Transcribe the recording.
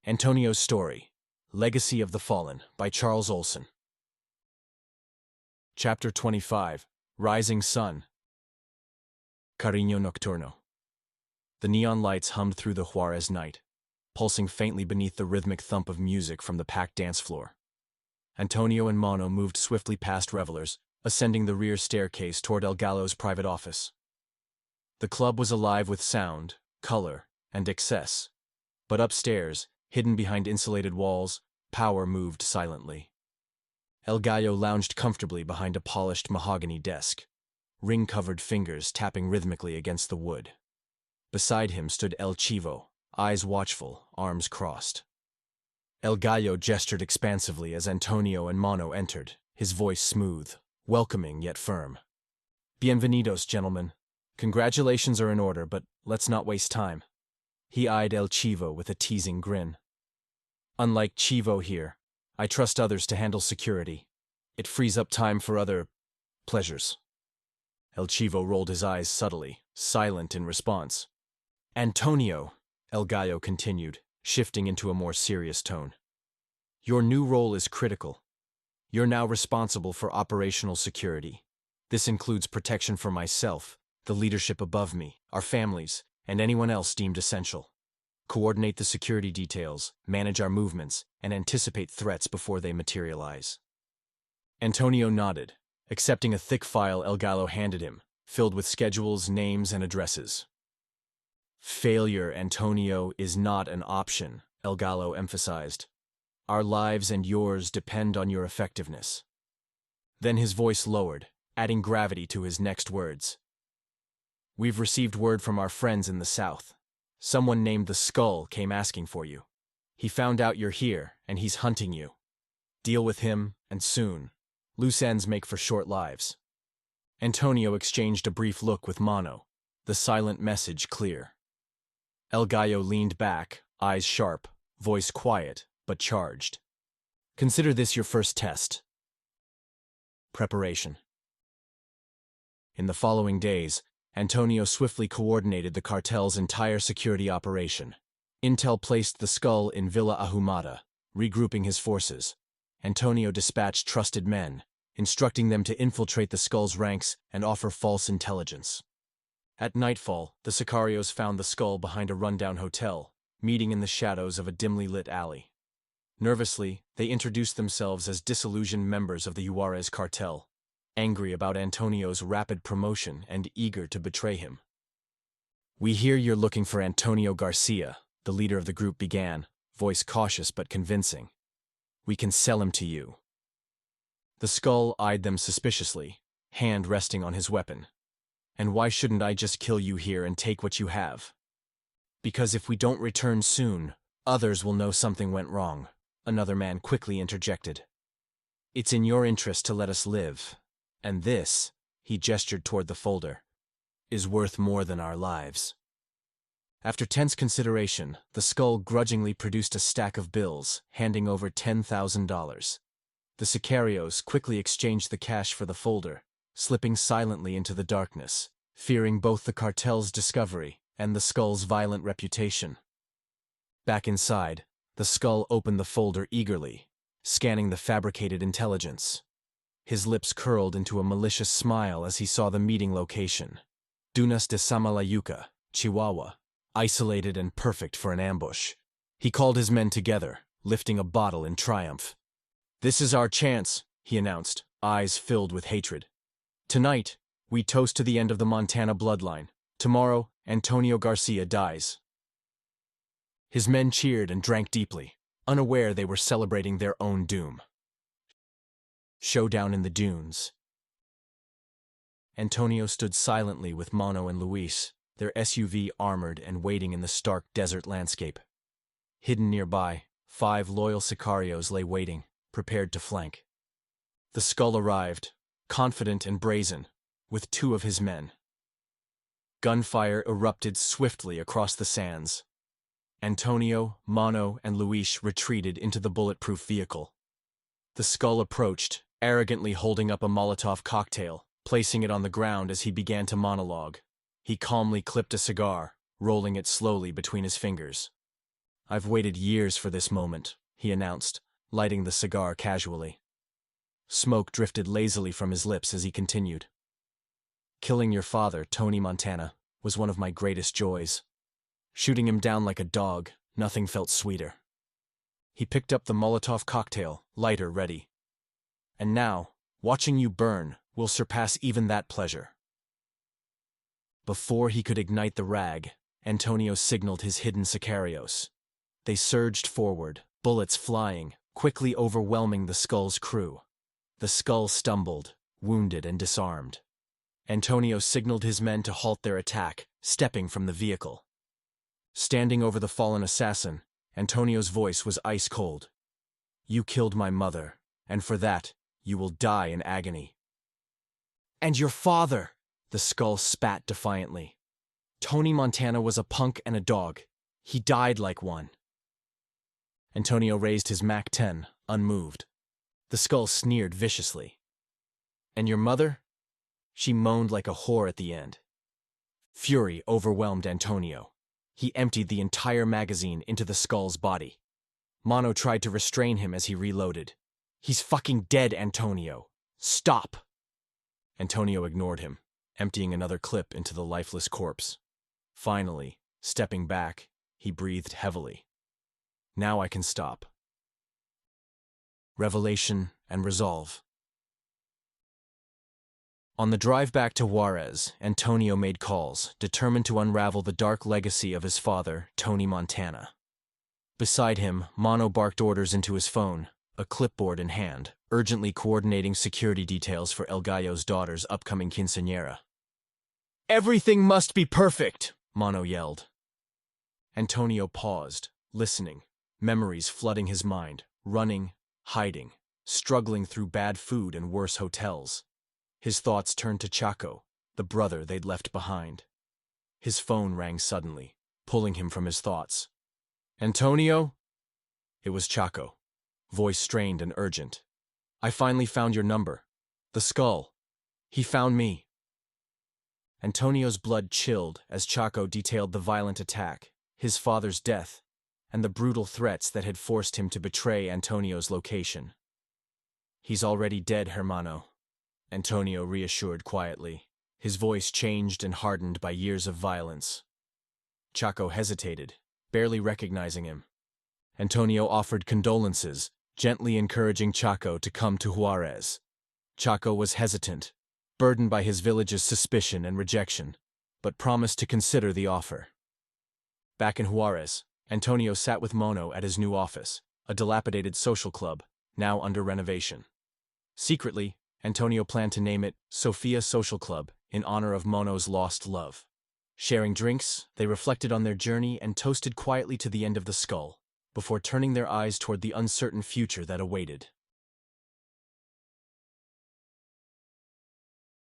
Antonio's Story, Legacy of the Fallen, by Charles Olson. Chapter 25, Rising Sun. Cariño Nocturno. The neon lights hummed through the Juarez night, pulsing faintly beneath the rhythmic thump of music from the packed dance floor. Antonio and Mono moved swiftly past revelers, ascending the rear staircase toward El Gallo's private office. The club was alive with sound, color, and excess, but upstairs, hidden behind insulated walls, power moved silently. El Gallo lounged comfortably behind a polished mahogany desk, ring-covered fingers tapping rhythmically against the wood. Beside him stood El Chivo, eyes watchful, arms crossed. El Gallo gestured expansively as Antonio and Mono entered, his voice smooth, welcoming yet firm. "Bienvenidos, gentlemen. Congratulations are in order, but let's not waste time." He eyed El Chivo with a teasing grin. "Unlike Chivo here, I trust others to handle security. It frees up time for other pleasures." El Chivo rolled his eyes subtly, silent in response. "Antonio," El Gallo continued, shifting into a more serious tone, "your new role is critical. You're now responsible for operational security. This includes protection for myself, the leadership above me, our families, and anyone else deemed essential. Coordinate the security details, manage our movements, and anticipate threats before they materialize." Antonio nodded, accepting a thick file El Gallo handed him, filled with schedules, names, and addresses. "Failure, Antonio, is not an option," El Gallo emphasized. "Our lives and yours depend on your effectiveness." Then his voice lowered, adding gravity to his next words. "We've received word from our friends in the south. Someone named the Skull came asking for you. He found out you're here, and he's hunting you. Deal with him, and soon. Loose ends make for short lives." Antonio exchanged a brief look with Mono, the silent message clear. El Gallo leaned back, eyes sharp, voice quiet, but charged. "Consider this your first test." Preparation. In the following days, Antonio swiftly coordinated the cartel's entire security operation. Intel placed the Skull in Villa Ahumada, regrouping his forces. Antonio dispatched trusted men, instructing them to infiltrate the Skull's ranks and offer false intelligence. At nightfall, the sicarios found the Skull behind a rundown hotel, meeting in the shadows of a dimly lit alley. Nervously, they introduced themselves as disillusioned members of the Juarez cartel, angry about Antonio's rapid promotion and eager to betray him. "We hear you're looking for Antonio Garcia," the leader of the group began, voice cautious but convincing. "We can sell him to you." The Skull eyed them suspiciously, hand resting on his weapon. "And why shouldn't I just kill you here and take what you have?" "Because if we don't return soon, others will know something went wrong," another man quickly interjected. "It's in your interest to let us live. And this," he gestured toward the folder, "is worth more than our lives." After tense consideration, the Skull grudgingly produced a stack of bills, handing over $10,000. The sicarios quickly exchanged the cash for the folder, slipping silently into the darkness, fearing both the cartel's discovery and the Skull's violent reputation. Back inside, the Skull opened the folder eagerly, scanning the fabricated intelligence. His lips curled into a malicious smile as he saw the meeting location. Dunas de Samalayuca, Chihuahua, isolated and perfect for an ambush. He called his men together, lifting a bottle in triumph. "This is our chance," he announced, eyes filled with hatred. "Tonight, we toast to the end of the Montana bloodline. Tomorrow, Antonio Garcia dies." His men cheered and drank deeply, unaware they were celebrating their own doom. Showdown in the dunes. Antonio stood silently with Mono and Luis, their SUV armored and waiting in the stark desert landscape. Hidden nearby, 5 loyal sicarios lay waiting, prepared to flank. The Skull arrived, confident and brazen, with 2 of his men. Gunfire erupted swiftly across the sands. Antonio, Mono, and Luis retreated into the bulletproof vehicle. The Skull approached, arrogantly holding up a Molotov cocktail, placing it on the ground as he began to monologue. He calmly clipped a cigar, rolling it slowly between his fingers. I've waited years for this moment, he announced, lighting the cigar casually. Smoke drifted lazily from his lips as he continued. Killing your father, Tonie Montana, was one of my greatest joys. Shooting him down like a dog, nothing felt sweeter. He picked up the Molotov cocktail, lighter ready. And now, watching you burn will surpass even that pleasure. Before he could ignite the rag, Antonio signaled his hidden sicarios. They surged forward, bullets flying, quickly overwhelming the Skull's crew. The Skull stumbled, wounded and disarmed. Antonio signaled his men to halt their attack, stepping from the vehicle. Standing over the fallen assassin, Antonio's voice was ice cold. You killed my mother, and for that, you will die in agony. And your father, the Skull spat defiantly. Tonie Montana was a punk and a dog. He died like one. Antonio raised his MAC-10, unmoved. The Skull sneered viciously. And your mother? She moaned like a whore at the end. Fury overwhelmed Antonio. He emptied the entire magazine into the Skull's body. Mono tried to restrain him as he reloaded. He's fucking dead, Antonio. Stop! Antonio ignored him, emptying another clip into the lifeless corpse. Finally, stepping back, he breathed heavily. Now I can stop. Revelation and resolve. On the drive back to Juarez, Antonio made calls, determined to unravel the dark legacy of his father, Tonie Montana. Beside him, Mono barked orders into his phone, a clipboard in hand, urgently coordinating security details for El Gallo's daughter's upcoming quinceañera. Everything must be perfect, Mono yelled. Antonio paused, listening, memories flooding his mind, running, hiding, struggling through bad food and worse hotels. His thoughts turned to Chaco, the brother they'd left behind. His phone rang suddenly, pulling him from his thoughts. Antonio? It was Chaco, voice strained and urgent. I finally found your number. The Skull. He found me. Antonio's blood chilled as Chaco detailed the violent attack, his father's death, and the brutal threats that had forced him to betray Antonio's location. He's already dead, hermano, Antonio reassured quietly, his voice changed and hardened by years of violence. Chaco hesitated, barely recognizing him. Antonio offered condolences, gently encouraging Chaco to come to Juarez. Chaco was hesitant, burdened by his village's suspicion and rejection, but promised to consider the offer. Back in Juarez, Antonio sat with Mono at his new office, a dilapidated social club, now under renovation. Secretly, Antonio planned to name it Sofia Social Club in honor of Mono's lost love. Sharing drinks, they reflected on their journey and toasted quietly to the end of the Skull, before turning their eyes toward the uncertain future that awaited.